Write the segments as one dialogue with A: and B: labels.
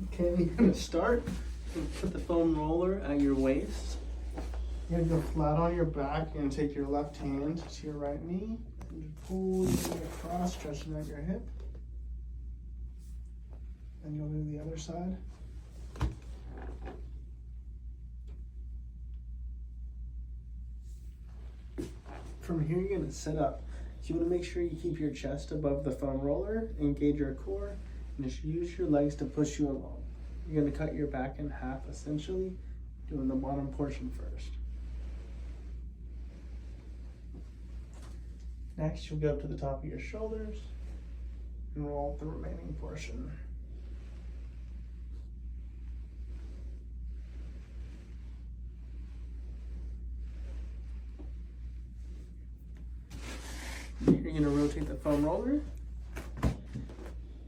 A: Okay, you're gonna start and put the foam roller at your waist. You're gonna go flat on your back. You're gonna take your left hand to your right knee and just pull your knee across, stretching out your hip. Then you'll do the other side. From here, you're gonna sit up. So you wanna make sure you keep your chest above the foam roller, engage your core, and just use your legs to push you along. You're gonna cut your back in half, essentially, doing the bottom portion first. Next, you'll go up to the top of your shoulders and roll up the remaining portion. You're gonna rotate the foam roller.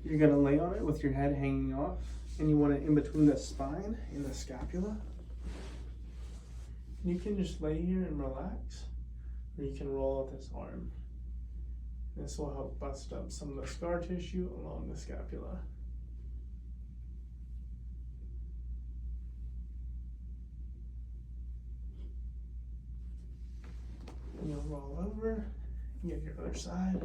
A: You're gonna lay on it with your head hanging off, and you want it in between the spine and the scapula. You can just lay here and relax, or you can roll out this arm. This will help bust up some of the scar tissue along the scapula. And you'll roll over, get your other side.